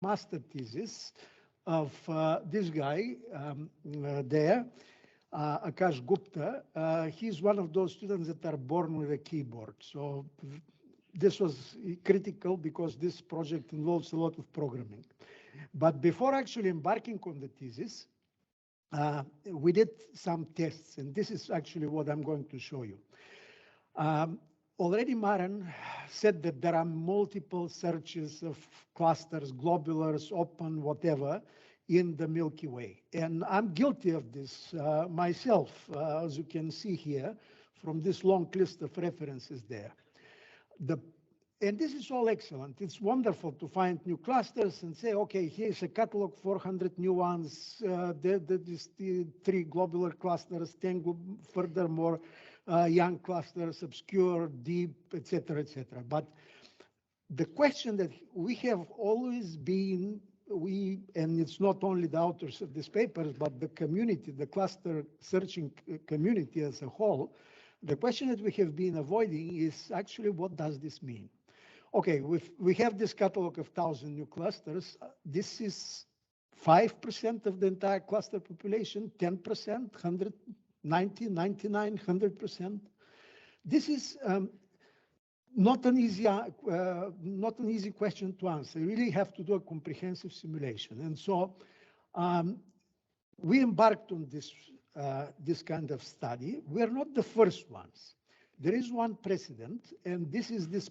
master thesis of this guy there, Akash Gupta. He's one of those students that are born with a keyboard. So this was critical because this project involves a lot of programming. But before actually embarking on the thesis, we did some tests, and this is actually what I'm going to show you. Already Maren said that there are multiple searches of clusters, globulars, open, whatever, in the Milky Way. And I'm guilty of this myself, as you can see here, from this long list of references there. And this is all excellent. It's wonderful to find new clusters and say, okay, here's a catalog, 400 new ones, the 3 globular clusters, 10 furthermore, young clusters, obscure, deep, etc., etc. But the question that we have always been, and it's not only the authors of these papers, but the community, the cluster searching community as a whole, the question that we have been avoiding is actually, what does this mean? Okay, we have this catalog of 1,000 new clusters. This is 5% of the entire cluster population, 10%, 190, 99, 100%. This is not an easy question to answer. You really have to do a comprehensive simulation. And so we embarked on this kind of study. We're not the first ones. There is one precedent, and this is this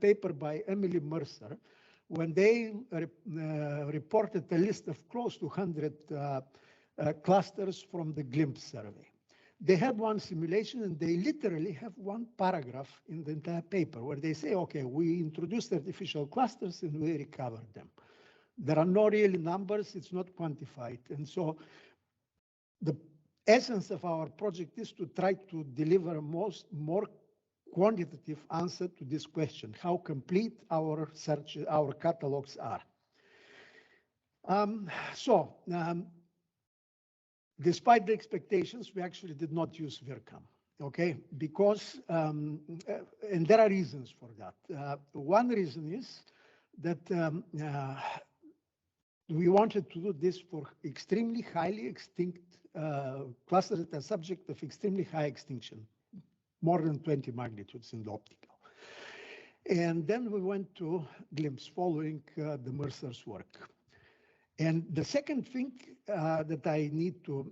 paper by Emily Mercer, when they reported a list of close to 100 clusters from the Glimpse survey. They had one simulation, and they literally have one paragraph in the entire paper where they say, okay, we introduced artificial clusters and we recovered them. There are no real numbers, it's not quantified. And so the essence of our project is to try to deliver a more quantitative answer to this question, how complete our catalogs are. Despite the expectations, we actually did not use VIRCAM, okay? Because, and there are reasons for that. One reason is that we wanted to do this for extremely highly extinct clusters that are subject of extremely high extinction, more than 20 magnitudes in the optical. And then we went to Glimpse following the Mercer's work. And the second thing that I need to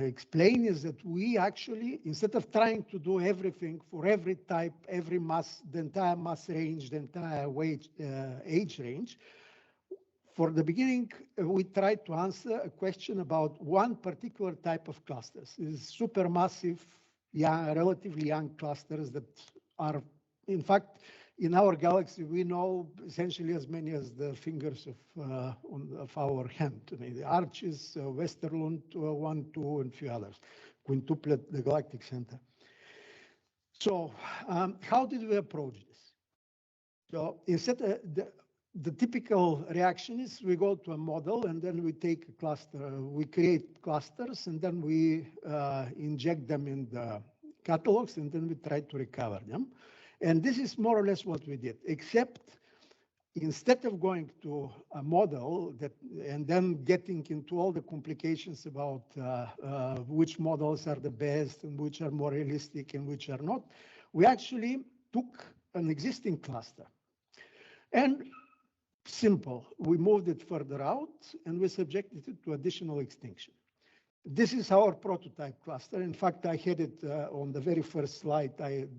explain is that we actually, instead of trying to do everything for every type, every mass, the entire mass range, the entire age range, for the beginning, we tried to answer a question about one particular type of clusters. It is supermassive, young, relatively young clusters that are, in fact, in our galaxy, we know essentially as many as the fingers of our hand. The Arches, Westerlund, 1, 2, and a few others, quintuplet, the galactic center. So how did we approach this? So instead, the typical reaction is we go to a model and then we take a cluster, we create clusters, and then we inject them in the catalogs, and then we try to recover them. And this is more or less what we did, except instead of going to a model that and then getting into all the complications about which models are the best and which are more realistic and which are not, we actually took an existing cluster. And simple, we moved it further out and we subjected it to additional extinction. This is our prototype cluster. In fact, I had it on the very first slide.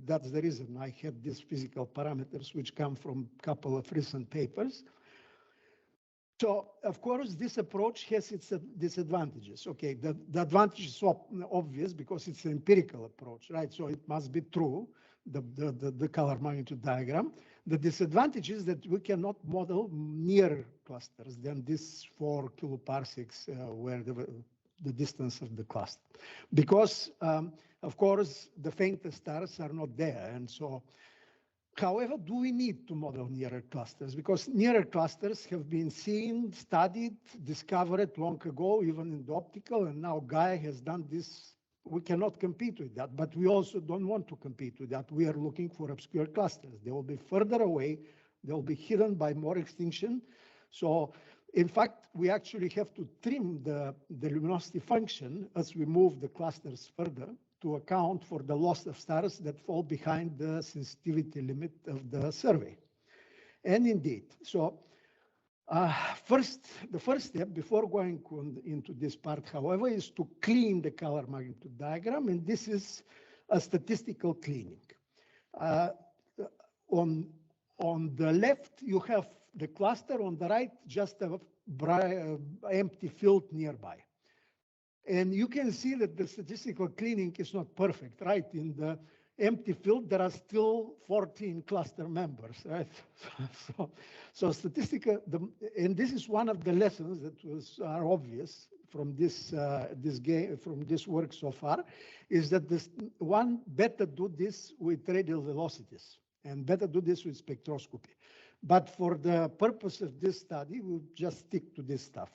That's the reason I had these physical parameters, which come from a couple of recent papers. So, of course, this approach has its disadvantages. Okay, the advantage is obvious because it's an empirical approach, right? So it must be true, the color magnitude diagram. The disadvantage is that we cannot model nearer clusters than these 4 kiloparsecs where the distance of the cluster, because of course the faintest stars are not there. And so, however, do we need to model nearer clusters? Because nearer clusters have been seen, studied, discovered long ago, even in the optical, and now Gaia has done this. We cannot compete with that, but we also don't want to compete with that. We are looking for obscure clusters. They will be further away, they will be hidden by more extinction. So in fact, we actually have to trim the luminosity function as we move the clusters further to account for the loss of stars that fall behind the sensitivity limit of the survey. And indeed, so the first step before going into this part, however, is to clean the color magnitude diagram, and this is a statistical cleaning. On the left, you have the cluster. On the right, just a empty field nearby. And you can see that the statistical cleaning is not perfect, right? In the empty field, there are still 14 cluster members, right? So statistical, and this is one of the lessons that are obvious from this work so far, is that this one better do this with radial velocities and better do this with spectroscopy. But for the purpose of this study, we'll just stick to this stuff.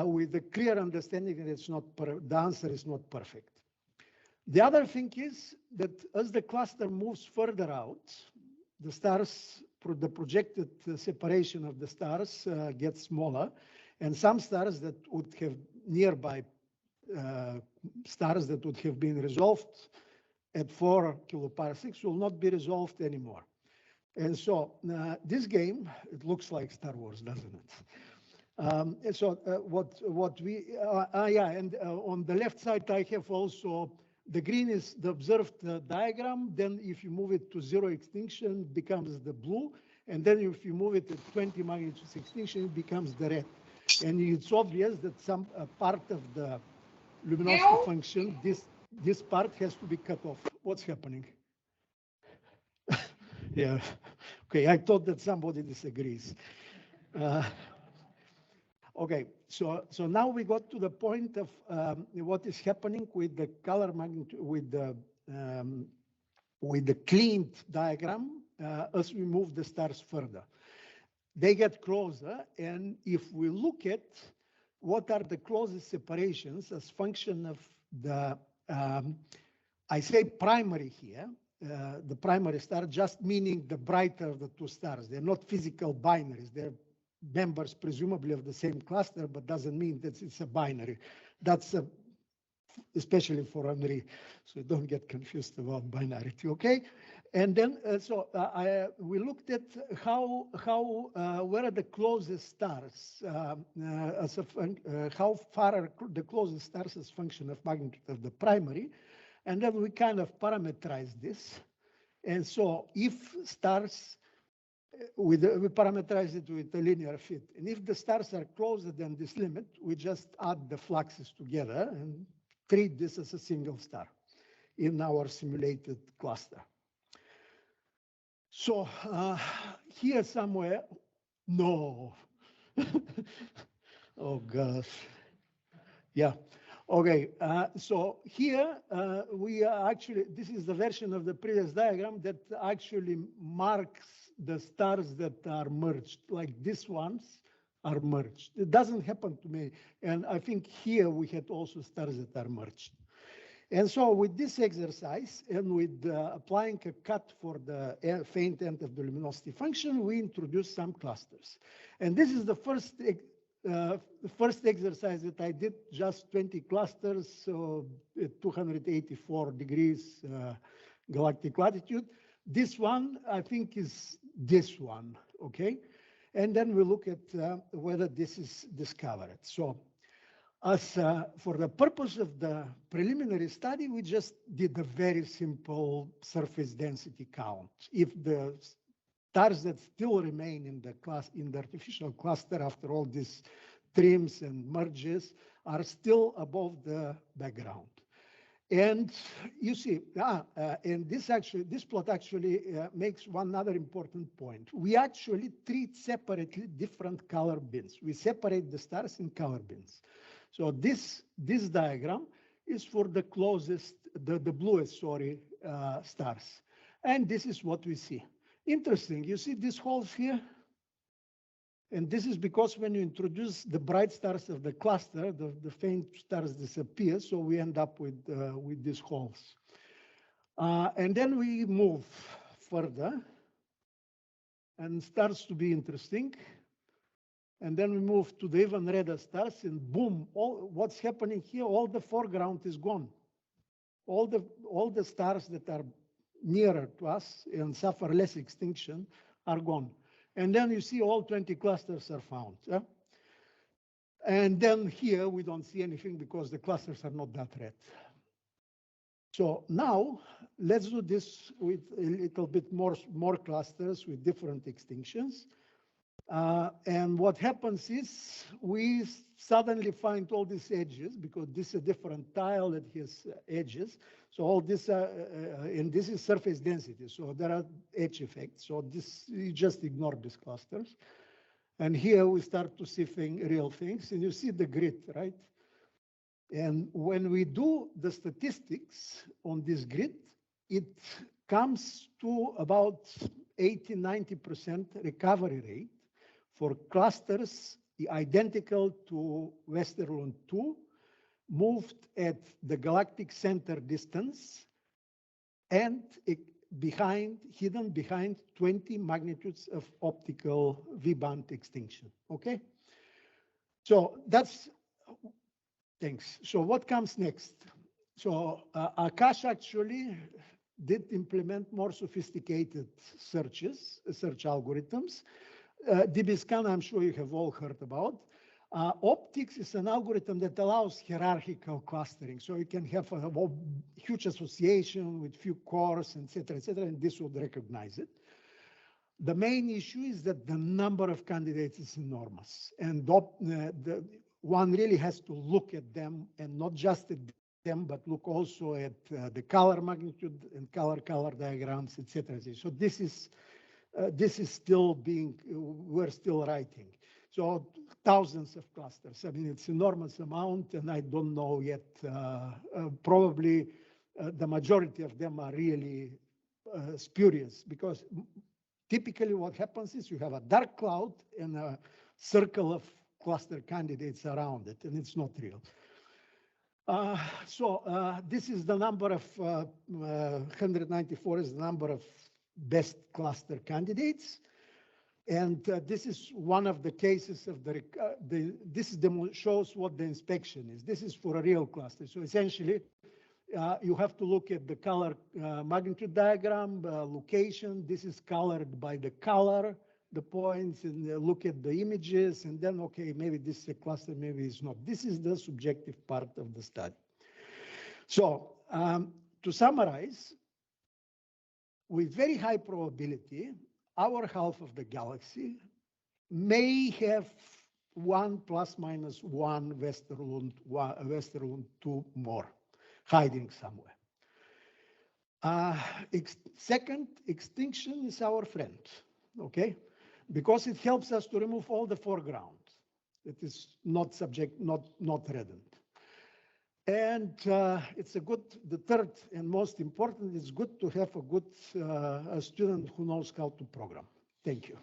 With the clear understanding that it's not the answer is not perfect. The other thing is that as the cluster moves further out, the stars, the projected separation of the stars gets smaller, and some stars that would have nearby stars that would have been resolved at 4 kiloparsecs will not be resolved anymore. And so this game, it looks like Star Wars, doesn't it? On the left side, I have also the green is the observed diagram. Then if you move it to zero extinction, it becomes the blue. And then if you move it to 20 magnitudes extinction, it becomes the red. And it's obvious that some part of the luminosity function, this part has to be cut off. What's happening? Yeah. Okay, I thought that somebody disagrees. Okay, so now we got to the point of what is happening with the color magnitude, with the cleaned diagram as we move the stars further. They get closer, and if we look at what are the closest separations as function of the, I say primary here, the primary star, just meaning the brighter of the two stars. They're not physical binaries. They're members presumably of the same cluster, but doesn't mean that it's a binary. That's especially for Henri, so don't get confused about binarity, okay? And then we looked at where are the closest stars, how far are the closest stars as function of magnitude of the primary, and then we kind of parameterize this. And so if stars, we parameterize it with a linear fit. And if the stars are closer than this limit, we just add the fluxes together and treat this as a single star in our simulated cluster. So here somewhere, no. Oh gosh. Yeah. Okay, so here we are actually, this is the version of the previous diagram that actually marks the stars that are merged, like these ones are merged. It doesn't happen to me. And I think here we had also stars that are merged. And so with this exercise and with applying a cut for the faint end of the luminosity function, we introduce some clusters. And this is the first exercise that I did, just 20 clusters, so at 284 degrees galactic latitude. This one, I think, is this one, okay? And then we look at whether this is discovered. So as for the purpose of the preliminary study, we just did a very simple surface density count. If the stars that still remain in the artificial cluster after all these trims and merges are still above the background. And you see, and this plot actually makes one other important point. We actually treat separately different color bins. We separate the stars in color bins. So this diagram is for the closest, the bluest, stars. And this is what we see. Interesting, you see these holes here? And this is because when you introduce the bright stars of the cluster, the faint stars disappear, so we end up with these holes. And then we move further, and starts to be interesting. And then we move to the even redder stars, and boom, what's happening here, all the foreground is gone. All the stars that are nearer to us and suffer less extinction are gone. And then you see all 20 clusters are found. Yeah? And then here we don't see anything because the clusters are not that red. So now let's do this with a little bit more clusters with different extinctions. And what happens is we suddenly find all these edges because this is a different tile that has edges. So all this, and this is surface density. So there are edge effects. So this, you just ignore these clusters. And here we start to see real things, and you see the grid, right? And when we do the statistics on this grid, it comes to about 80–90% recovery rate for clusters identical to Westerlund 2, moved at the galactic center distance and hidden behind 20 magnitudes of optical V-band extinction. Okay? So that's, thanks. So what comes next? So Akash actually did implement more sophisticated search algorithms. DBScan, I'm sure you have all heard about. Optics is an algorithm that allows hierarchical clustering. So you can have a huge association with few cores, et cetera, and this would recognize it. The main issue is that the number of candidates is enormous. And one really has to look at them, and not just at them, but look also at the color magnitude and color diagrams, et cetera. So this is still we're still writing. So thousands of clusters. I mean, it's enormous amount, and I don't know yet. Probably the majority of them are really spurious, because typically what happens is you have a dark cloud and a circle of cluster candidates around it, and it's not real. This is the number of 194 is the number of best cluster candidates. And this is one of the cases of this shows what the inspection is. This is for a real cluster. So essentially, you have to look at the color magnitude diagram, location. This is colored by the color, the points, and look at the images, and then, okay, maybe this is a cluster, maybe it's not. This is the subjective part of the study. So to summarize, with very high probability, our half of the galaxy may have one ± one Westerlund 2 more hiding somewhere. Second, extinction is our friend, okay? Because it helps us to remove all the foreground that is not reddened. And it's the third and most important, it's good to have a good student who knows how to program. Thank you.